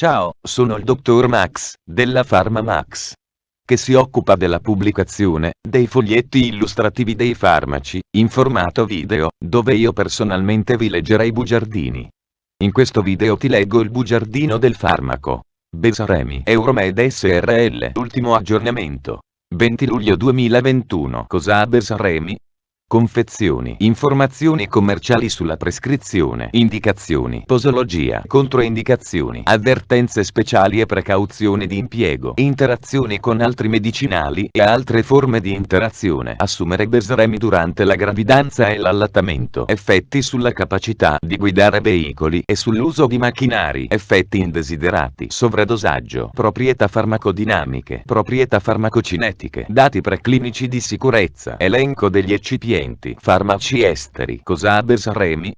Ciao, sono il dottor Max, della PharmaMax, che si occupa della pubblicazione dei foglietti illustrativi dei farmaci, in formato video, dove io personalmente vi leggerei i bugiardini. In questo video ti leggo il bugiardino del farmaco Besaremi Euromed SRL, ultimo aggiornamento 20 luglio 2021. Cosa ha Besaremi? Confezioni, informazioni commerciali sulla prescrizione, indicazioni, posologia, controindicazioni, avvertenze speciali e precauzioni di impiego, interazioni con altri medicinali e altre forme di interazione. Assumere Besaremi durante la gravidanza e l'allattamento, effetti sulla capacità di guidare veicoli e sull'uso di macchinari, effetti indesiderati, sovradosaggio, proprietà farmacodinamiche, proprietà farmacocinetiche, dati preclinici di sicurezza, elenco degli eccipienti, farmaci esteri. Cosa ha Besaremi?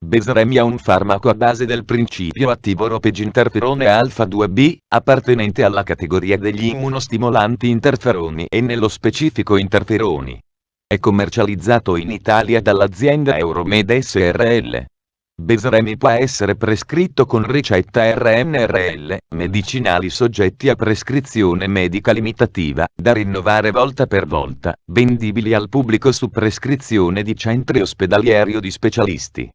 Besaremi è un farmaco a base del principio attivo ropeginterferone alfa 2B, appartenente alla categoria degli immunostimolanti interferoni e nello specifico interferoni. È commercializzato in Italia dall'azienda Euromed SRL. Besaremi può essere prescritto con ricetta RNRL, medicinali soggetti a prescrizione medica limitativa, da rinnovare volta per volta, vendibili al pubblico su prescrizione di centri ospedalieri o di specialisti.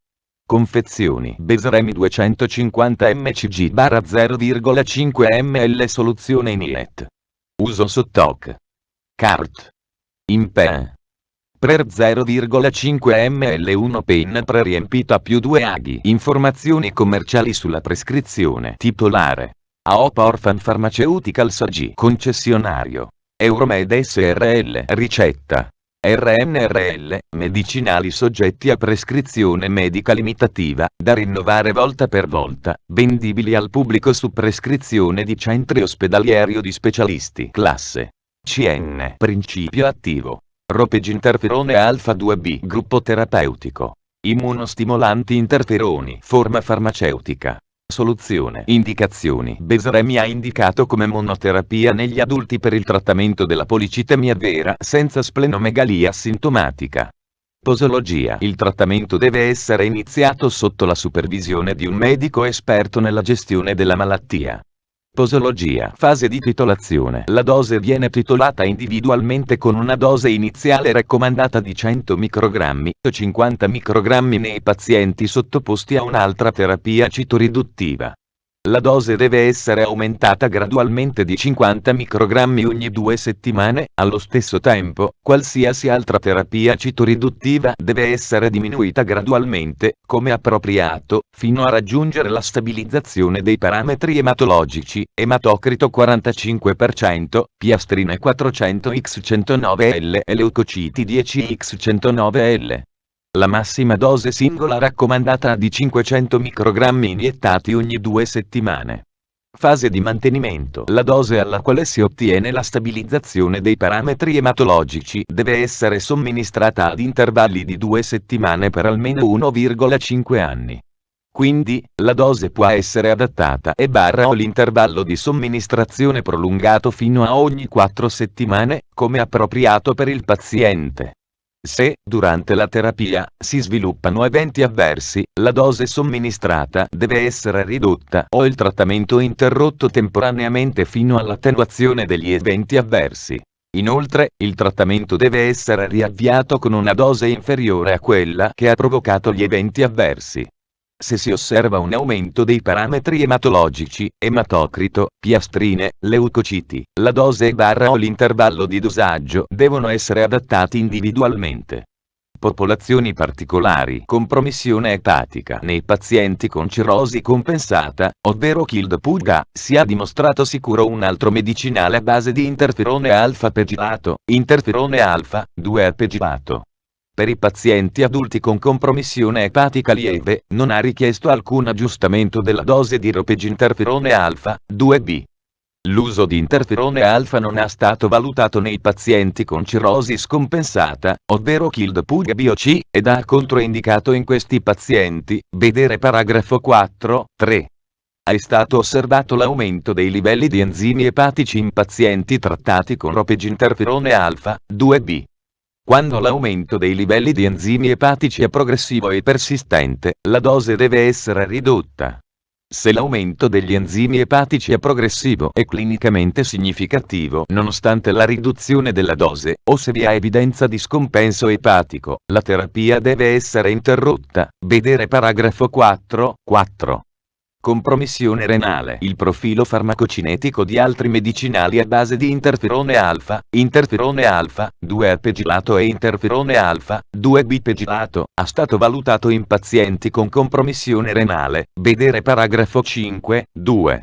Confezioni: Besaremi 250 mcg/0,5 ml soluzione inlet. Uso sott'oc. Cart. Impen. Per 0,5 ml 1 pen preriempito a più 2 aghi. Informazioni commerciali sulla prescrizione. Titolare: AOP Orphan Pharmaceuticals AG. Concessionario: Euromed SRL. Ricetta: RNRL, medicinali soggetti a prescrizione medica limitativa, da rinnovare volta per volta, vendibili al pubblico su prescrizione di centri ospedalieri o di specialisti. Classe CN. Principio attivo: ropeginterferone alfa 2B. Gruppo terapeutico: immunostimolanti interferoni. Forma farmaceutica: soluzione. Indicazioni: Besaremi è indicato come monoterapia negli adulti per il trattamento della policitemia vera senza splenomegalia sintomatica. Posologia: il trattamento deve essere iniziato sotto la supervisione di un medico esperto nella gestione della malattia. Posologia. Fase di titolazione: la dose viene titolata individualmente con una dose iniziale raccomandata di 100 microgrammi o 50 microgrammi nei pazienti sottoposti a un'altra terapia citoriduttiva. La dose deve essere aumentata gradualmente di 50 microgrammi ogni 2 settimane. Allo stesso tempo, qualsiasi altra terapia citoriduttiva deve essere diminuita gradualmente, come appropriato, fino a raggiungere la stabilizzazione dei parametri ematologici: ematocrito 45%, piastrine 400x109L e leucociti 10x109L. La massima dose singola raccomandata è di 500 microgrammi iniettati ogni 2 settimane. Fase di mantenimento: la dose alla quale si ottiene la stabilizzazione dei parametri ematologici deve essere somministrata ad intervalli di 2 settimane per almeno 1,5 anni. Quindi, la dose può essere adattata o l'intervallo di somministrazione prolungato fino a ogni 4 settimane, come appropriato per il paziente. Se, durante la terapia, si sviluppano eventi avversi, la dose somministrata deve essere ridotta o il trattamento interrotto temporaneamente fino all'attenuazione degli eventi avversi. Inoltre, il trattamento deve essere riavviato con una dose inferiore a quella che ha provocato gli eventi avversi. Se si osserva un aumento dei parametri ematologici, ematocrito, piastrine, leucociti, la dose o l'intervallo di dosaggio devono essere adattati individualmente. Popolazioni particolari: compromissione epatica nei pazienti con cirrosi compensata, ovvero Child Pugga, si è dimostrato sicuro un altro medicinale a base di interferone alfa pegilato, interferone alfa 2 pegilato. Per i pazienti adulti con compromissione epatica lieve, non ha richiesto alcun aggiustamento della dose di ropeginterferone alfa 2B. L'uso di interferone alfa non è stato valutato nei pazienti con cirrosi scompensata, ovvero Child Pugga B o C, ed ha controindicato in questi pazienti, vedere paragrafo 4.3. È stato osservato l'aumento dei livelli di enzimi epatici in pazienti trattati con ropeginterferone alfa 2B. Quando l'aumento dei livelli di enzimi epatici è progressivo e persistente, la dose deve essere ridotta. Se l'aumento degli enzimi epatici è progressivo e clinicamente significativo nonostante la riduzione della dose, o se vi è evidenza di scompenso epatico, la terapia deve essere interrotta. Vedere paragrafo 4. Compromissione renale. Il profilo farmacocinetico di altri medicinali a base di interferone alfa, 2-apegilato e interferone alfa, 2-bipegilato, ha stato valutato in pazienti con compromissione renale. Vedere paragrafo 5.2.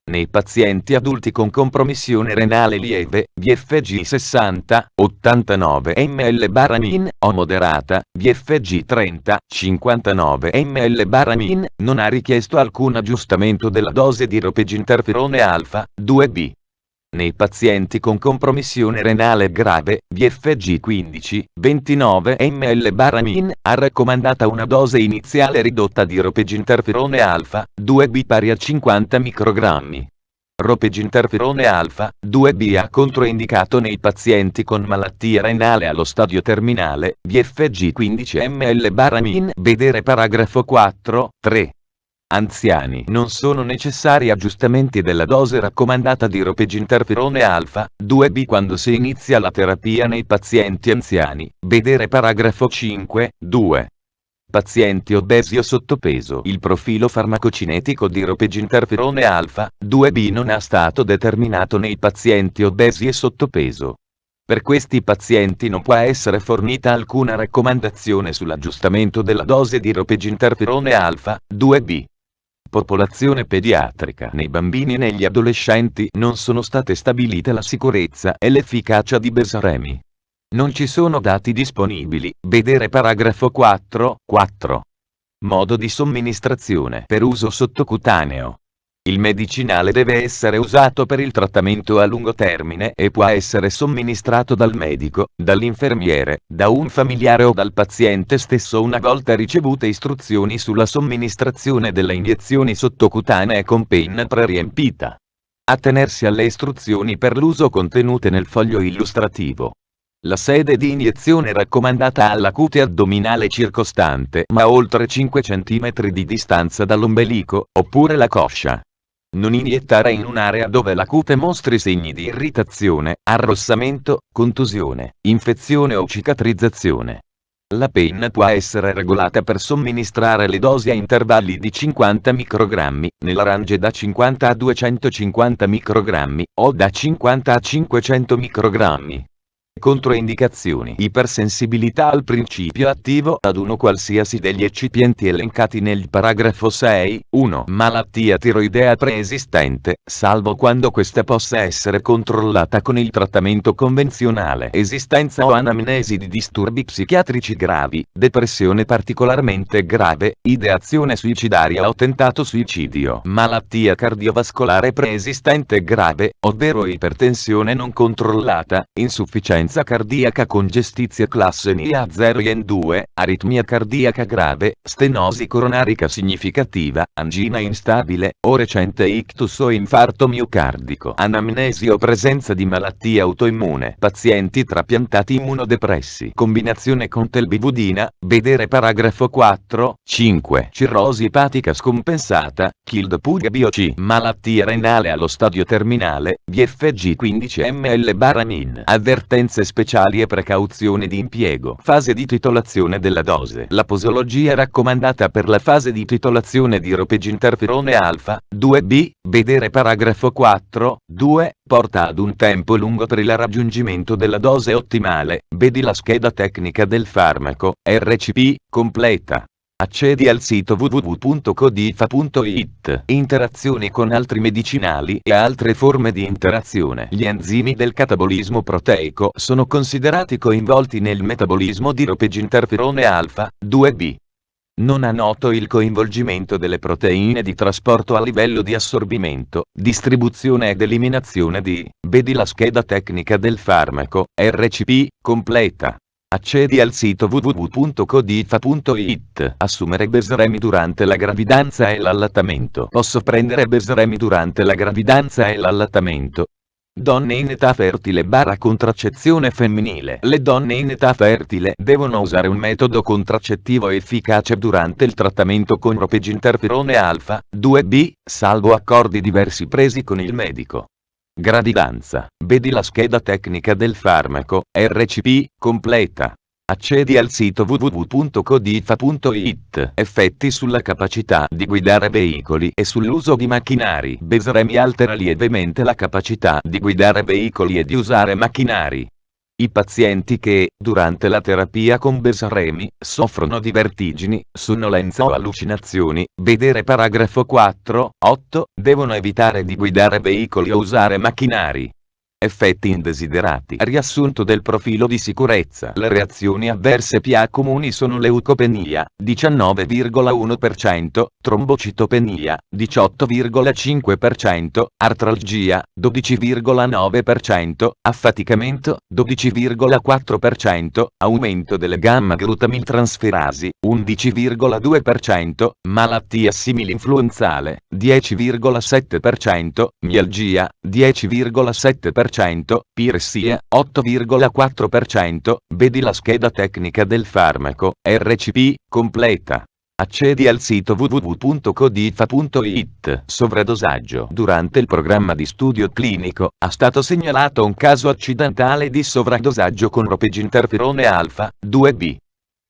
Nei pazienti adulti con compromissione renale lieve, VFG 60, 89 ml/min, o moderata, VFG 30, 59 ml/min, non ha richiesto alcun aggiustamento della dose di ropeginterferone alfa, 2B. Nei pazienti con compromissione renale grave, VFG 15, 29 ml/min, ha raccomandata una dose iniziale ridotta di ropeginterferone alfa, 2B pari a 50 microgrammi. Ropeginterferone alfa, 2B ha controindicato nei pazienti con malattia renale allo stadio terminale, VFG 15 ml/min. Vedere paragrafo 4.3. Anziani. Non sono necessari aggiustamenti della dose raccomandata di ropeginterferone alfa, 2B quando si inizia la terapia nei pazienti anziani. Vedere paragrafo 5.2. Pazienti obesi o sottopeso. Il profilo farmacocinetico di ropeginterferone alfa, 2B non è stato determinato nei pazienti obesi e sottopeso. Per questi pazienti non può essere fornita alcuna raccomandazione sull'aggiustamento della dose di ropeginterferone alfa, 2B. Popolazione pediatrica. Nei bambini e negli adolescenti non sono state stabilite la sicurezza e l'efficacia di Besaremi. Non ci sono dati disponibili. Vedere paragrafo 4.4. Modo di somministrazione per uso sottocutaneo. Il medicinale deve essere usato per il trattamento a lungo termine e può essere somministrato dal medico, dall'infermiere, da un familiare o dal paziente stesso una volta ricevute istruzioni sulla somministrazione delle iniezioni sottocutanee con penna preriempita. Attenersi alle istruzioni per l'uso contenute nel foglio illustrativo. La sede di iniezione raccomandata alla cute addominale circostante ma a oltre 5 cm di distanza dall'ombelico, oppure la coscia. Non iniettare in un'area dove la cute mostri segni di irritazione, arrossamento, contusione, infezione o cicatrizzazione. La penna può essere regolata per somministrare le dosi a intervalli di 50 microgrammi, nella range da 50 a 250 microgrammi, o da 50 a 500 microgrammi. Controindicazioni. Ipersensibilità al principio attivo ad uno qualsiasi degli eccipienti elencati nel paragrafo 6.1. Malattia tiroidea preesistente, salvo quando questa possa essere controllata con il trattamento convenzionale. Esistenza o anamnesi di disturbi psichiatrici gravi, depressione particolarmente grave, ideazione suicidaria o tentato suicidio. Malattia cardiovascolare preesistente grave, ovvero ipertensione non controllata, insufficienza cardiaca con gestizia classe NIA0 IN2, aritmia cardiaca grave, stenosi coronarica significativa, angina instabile, o recente ictus o infarto miocardico. Anamnesi o presenza di malattia autoimmune. Pazienti trapiantati immunodepressi. Combinazione con telbivudina. Vedere paragrafo 4.5. Cirrosi epatica scompensata, Child-Pugh-BOC. Malattia renale allo stadio terminale, VFG 15 ml/min. Avvertenze speciali e precauzioni di impiego. Fase di titolazione della dose. La posologia raccomandata per la fase di titolazione di ropeginterferone alfa, 2B, vedere paragrafo 4.2, porta ad un tempo lungo per il raggiungimento della dose ottimale. Vedi la scheda tecnica del farmaco, RCP, completa. Accedi al sito www.codifa.it. Interazioni con altri medicinali e altre forme di interazione. Gli enzimi del catabolismo proteico sono considerati coinvolti nel metabolismo di ropeginterferone alfa, 2B. Non è noto il coinvolgimento delle proteine di trasporto a livello di assorbimento, distribuzione ed eliminazione di. Vedi la scheda tecnica del farmaco, RCP, completa. Accedi al sito www.codifa.it. Assumere Besaremi durante la gravidanza e l'allattamento. Posso prendere Besaremi durante la gravidanza e l'allattamento? Donne in età fertile / contraccezione femminile. Le donne in età fertile devono usare un metodo contraccettivo efficace durante il trattamento con ropeginterferone alfa 2B, salvo accordi diversi presi con il medico. Gravidanza. Vedi la scheda tecnica del farmaco, RCP, completa. Accedi al sito www.codifa.it. Effetti sulla capacità di guidare veicoli e sull'uso di macchinari. Besremi altera lievemente la capacità di guidare veicoli e di usare macchinari. I pazienti che, durante la terapia con Besremi, soffrono di vertigini, sonnolenza o allucinazioni, vedere paragrafo 4.8, devono evitare di guidare veicoli o usare macchinari. Effetti indesiderati. Riassunto del profilo di sicurezza. Le reazioni avverse più comuni sono leucopenia, 19,1%, trombocitopenia, 18,5%, artralgia, 12,9%, affaticamento, 12,4%, aumento delle gamma-glutamiltransferasi, 11,2%, malattia simil-influenzale, 10,7%, mialgia, 10,7%, piressia, 8,4%, vedi la scheda tecnica del farmaco, RCP, completa. Accedi al sito www.codifa.it. Sovradosaggio. Durante il programma di studio clinico, è stato segnalato un caso accidentale di sovradosaggio con ropeginterferone alfa 2B.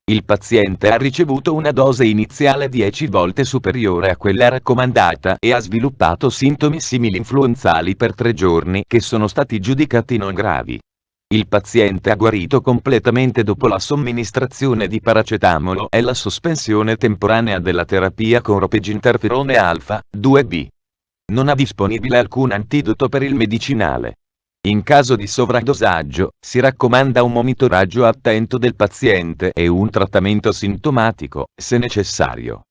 Il paziente ha ricevuto una dose iniziale 10 volte superiore a quella raccomandata e ha sviluppato sintomi simili-influenzali per 3 giorni che sono stati giudicati non gravi. Il paziente ha guarito completamente dopo la somministrazione di paracetamolo e la sospensione temporanea della terapia con ropeginterferone alfa 2B. Non ha disponibile alcun antidoto per il medicinale. In caso di sovradosaggio, si raccomanda un monitoraggio attento del paziente e un trattamento sintomatico, se necessario.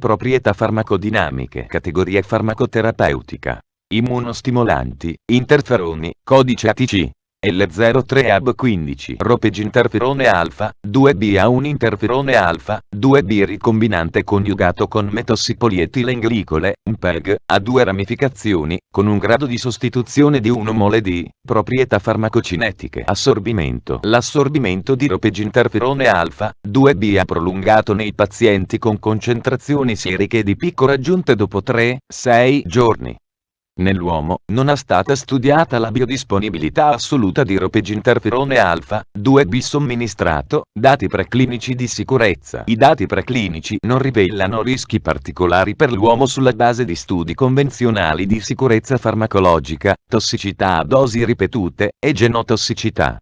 Proprietà farmacodinamiche. Categoria farmacoterapeutica. Immunostimolanti, interferoni, codice ATC. L03AB15. Ropeginterferone alfa 2B ha un interferone alfa 2B ricombinante coniugato con metossipolietilenglicole, un PEG, ha 2 ramificazioni, con un grado di sostituzione di 1 mole di proprietà farmacocinetiche. Assorbimento. L'assorbimento di ropeginterferone alfa 2B ha prolungato nei pazienti con concentrazioni sieriche di picco raggiunte dopo 3-6 giorni. Nell'uomo, non è stata studiata la biodisponibilità assoluta di ropeginterferone alfa 2B somministrato, dati preclinici di sicurezza. I dati preclinici non rivelano rischi particolari per l'uomo sulla base di studi convenzionali di sicurezza farmacologica, tossicità a dosi ripetute, e genotossicità.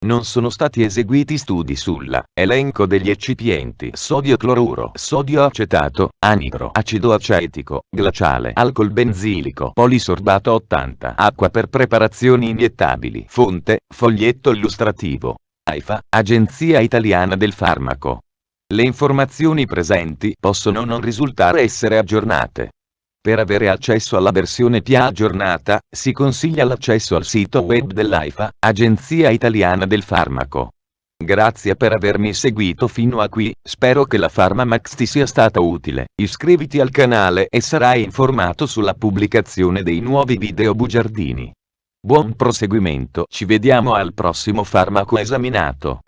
Non sono stati eseguiti studi sulla elenco degli eccipienti: sodio cloruro, sodio acetato, anidro, acido acetico, glaciale, alcol benzilico, polisorbato 80, acqua per preparazioni iniettabili. Fonte: foglietto illustrativo. AIFA, Agenzia Italiana del Farmaco. Le informazioni presenti possono non risultare essere aggiornate. Per avere accesso alla versione più aggiornata, si consiglia l'accesso al sito web dell'AIFA, Agenzia Italiana del Farmaco. Grazie per avermi seguito fino a qui, spero che la PharmaMax ti sia stata utile. Iscriviti al canale e sarai informato sulla pubblicazione dei nuovi video bugiardini. Buon proseguimento, ci vediamo al prossimo farmaco esaminato.